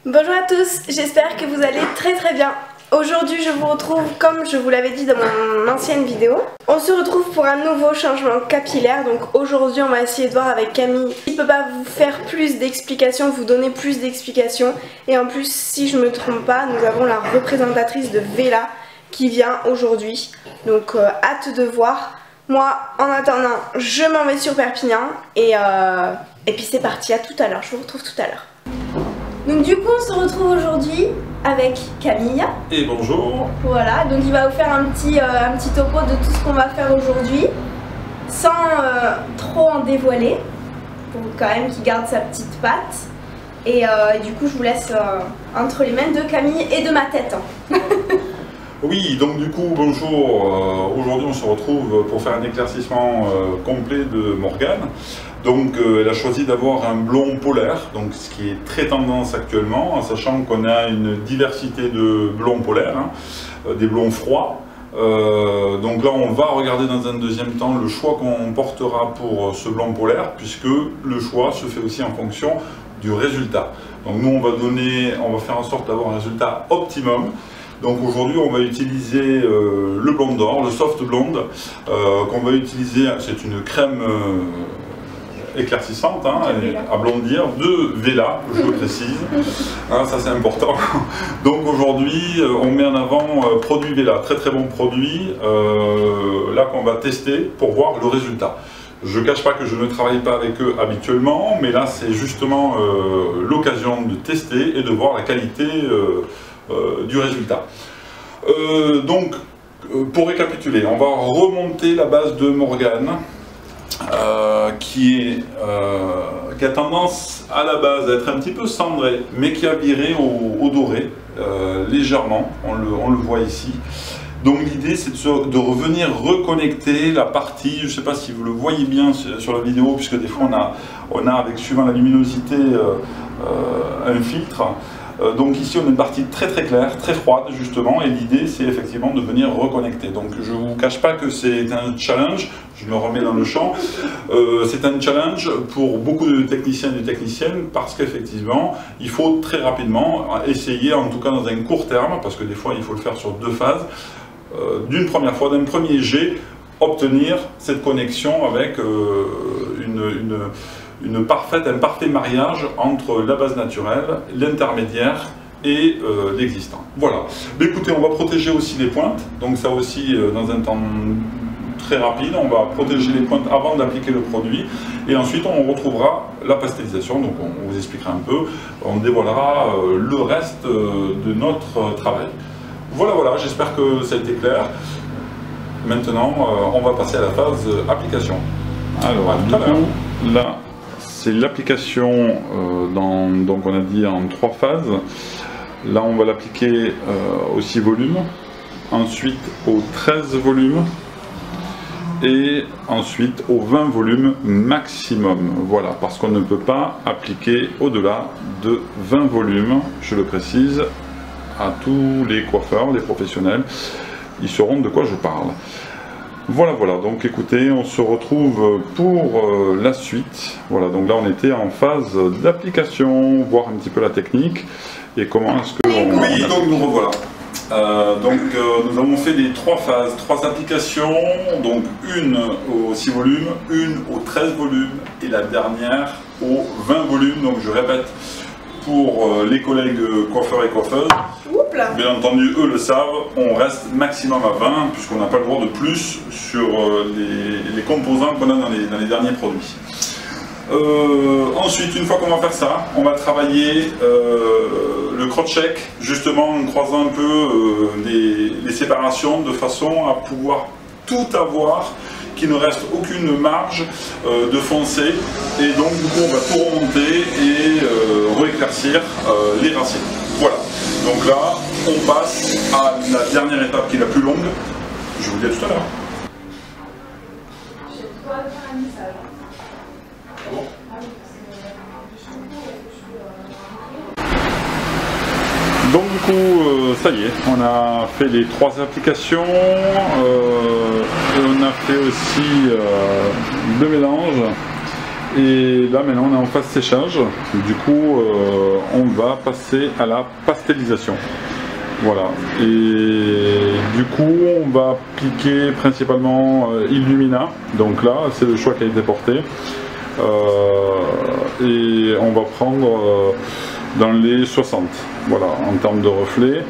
Bonjour à tous, j'espère que vous allez très bien. Aujourd'hui je vous retrouve comme je vous l'avais dit dans mon ancienne vidéo. On se retrouve pour un nouveau changement capillaire. Donc aujourd'hui on va essayer de voir avec Camille. Il ne peut pas vous faire plus d'explications, vous donner plus d'explications. Et en plus si je ne me trompe pas, nous avons la représentatrice de Vela qui vient aujourd'hui. Donc hâte de voir. Moi en attendant je m'en vais sur Perpignan et puis c'est parti, à tout à l'heure, je vous retrouve tout à l'heure. Donc du coup on se retrouve aujourd'hui avec Camille. Et bonjour. Voilà, donc il va vous faire un petit topo de tout ce qu'on va faire aujourd'hui, sans trop en dévoiler, pour quand même qu'il garde sa petite patte. Et du coup je vous laisse entre les mains de Camille et de ma tête. Oui, donc du coup bonjour, aujourd'hui on se retrouve pour faire un éclaircissement complet de Morgane. Donc elle a choisi d'avoir un blond polaire, donc ce qui est très tendance actuellement, en sachant qu'on a une diversité de blonds polaires, hein, des blonds froids. Donc là on va regarder dans un deuxième temps le choix qu'on portera pour ce blond polaire, puisque le choix se fait aussi en fonction du résultat. Donc nous on va faire en sorte d'avoir un résultat optimum. Donc aujourd'hui on va utiliser le blond d'or, le soft blonde, qu'on va utiliser, c'est une crème éclaircissante, hein, à blondir, de Vela, je le précise, hein, ça c'est important. Donc aujourd'hui on met en avant produit Vela, très bon produit, là qu'on va tester pour voir le résultat. Je ne cache pas que je ne travaille pas avec eux habituellement, mais là c'est justement l'occasion de tester et de voir la qualité du résultat. Donc pour récapituler, on va remonter la base de Morgane, qui a tendance à la base à être un petit peu cendré, mais qui a viré au doré légèrement, on le voit ici. Donc l'idée c'est de revenir reconnecter la partie, je ne sais pas si vous le voyez bien sur la vidéo, puisque des fois on a avec, suivant la luminosité, un filtre. Donc ici on a une partie très claire, très froide justement, et l'idée c'est effectivement de venir reconnecter. Donc je ne vous cache pas que c'est un challenge, je me remets dans le champ, c'est un challenge pour beaucoup de techniciens et de techniciennes, parce qu'effectivement il faut très rapidement essayer, en tout cas dans un court terme, parce que des fois il faut le faire sur 2 phases, d'une première fois, d'un premier jet, obtenir cette connexion avec un parfait mariage entre la base naturelle, l'intermédiaire et l'existant. Voilà. Mais écoutez, on va protéger aussi les pointes, donc ça aussi dans un temps très rapide, on va protéger les pointes avant d'appliquer le produit, et ensuite on retrouvera la pastélisation, donc on vous expliquera un peu, on dévoilera le reste de notre travail. Voilà, j'espère que ça a été clair. Maintenant, on va passer à la phase application. Alors, là, c'est l'application, donc on a dit en 3 phases. Là, on va l'appliquer au 6 volumes, ensuite aux 13 volumes, et ensuite aux 20 volumes maximum. Voilà, parce qu'on ne peut pas appliquer au-delà de 20 volumes, je le précise, à tous les coiffeurs, les professionnels, ils sauront de quoi je parle. Voilà, donc écoutez, on se retrouve pour la suite. Voilà, donc là on était en phase d'application, voir un petit peu la technique et comment est-ce que... Oui, donc nous revoilà. Nous avons fait les 3 phases, 3 applications, donc une aux 6 volumes, une aux 13 volumes et la dernière aux 20 volumes, donc je répète, pour les collègues coiffeurs et coiffeuses, bien entendu eux le savent, on reste maximum à 20 puisqu'on n'a pas le droit de plus sur les composants qu'on a dans les derniers produits. Ensuite, une fois qu'on va faire ça, on va travailler le crotch-check, justement en croisant un peu les séparations de façon à pouvoir tout avoir, qu'il ne reste aucune marge de foncer, et donc du coup on va tout remonter et rééclaircir les racines. Voilà, donc là on passe à la dernière étape qui est la plus longue, je vous dis à tout à l'heure. Donc du coup, ça y est, on a fait les 3 applications, et on a fait aussi le mélange. Et là maintenant on est en phase séchage, du coup on va passer à la pastelisation. Voilà, et du coup on va appliquer principalement Illumina, donc là c'est le choix qui a été porté. Et on va prendre dans les 60, voilà, en termes de reflets.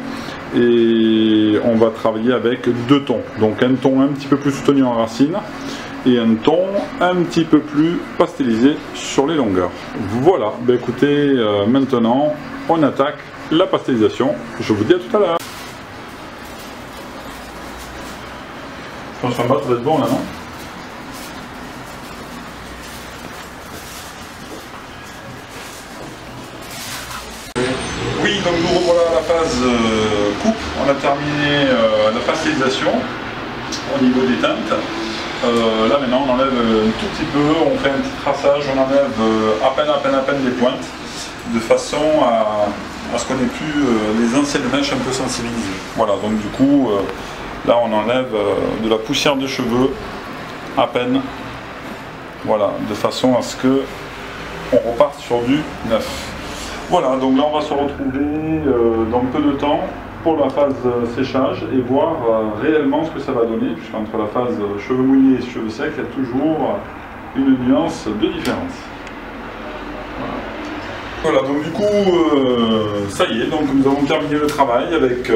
Et on va travailler avec 2 tons, donc un ton un petit peu plus soutenu en racine et un ton un petit peu plus pastelisé sur les longueurs. Voilà, ben écoutez, maintenant on attaque la pastelisation. Je vous dis à tout à l'heure. Je pense qu'en bas ça va être bon là, non? Oui, donc nous revoilà à la phase coupe. On a terminé la pastelisation au niveau des teintes. Là maintenant on enlève un tout petit peu, on fait un petit traçage, on enlève à peine les pointes, de façon à ce qu'on ait plus les anciennes mèches un peu sensibilisées. Voilà, donc du coup là on enlève de la poussière de cheveux à peine, voilà, de façon à ce que on reparte sur du neuf. Voilà, donc là on va se retrouver dans peu de temps pour la phase séchage et voir réellement ce que ça va donner, puisqu'entre la phase cheveux mouillés et cheveux secs, il y a toujours une nuance de différence. Voilà, donc du coup, ça y est, donc nous avons terminé le travail avec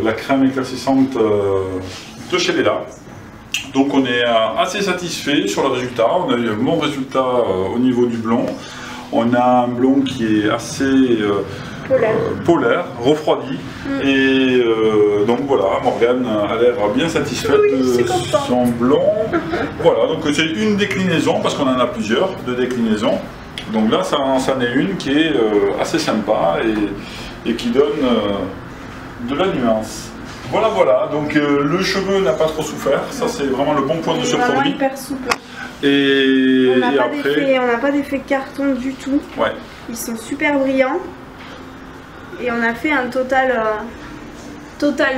la crème éclaircissante de chez Vela. Donc on est assez satisfait sur le résultat, on a eu un bon résultat au niveau du blond. On a un blond qui est assez polaire, refroidi. Et donc voilà, Morgane a l'air bien satisfaite de son blond. Voilà, donc c'est une déclinaison, parce qu'on en a plusieurs de déclinaisons. Donc là, ça en est une qui est assez sympa et qui donne de la nuance. Voilà, voilà, donc le cheveu n'a pas trop souffert, ça c'est vraiment le bon point de ce produit. Hyper souple. Et on n'a après... pas d'effet carton du tout. Ouais. Ils sont super brillants. Et on a fait un total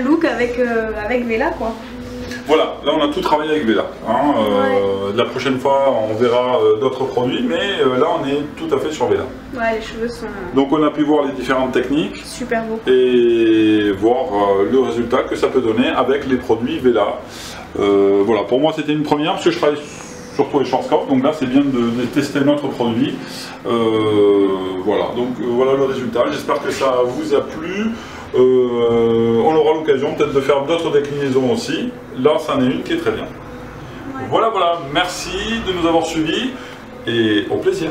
look avec Vela, quoi. Voilà, là on a tout travaillé avec Vela. Hein. La prochaine fois on verra d'autres produits, mais là on est tout à fait sur Vela. Ouais, les cheveux sont... Donc on a pu voir les différentes techniques. Super beau. Et voir le résultat que ça peut donner avec les produits Vela. Voilà, pour moi c'était une première parce que je travaille surtout les Schwarzkopf, donc là c'est bien de tester notre produit. Voilà, donc voilà le résultat. J'espère que ça vous a plu. On aura l'occasion peut-être de faire d'autres déclinaisons aussi. Là, c'en est une qui est très bien. Ouais. Voilà, voilà. Merci de nous avoir suivis et au plaisir.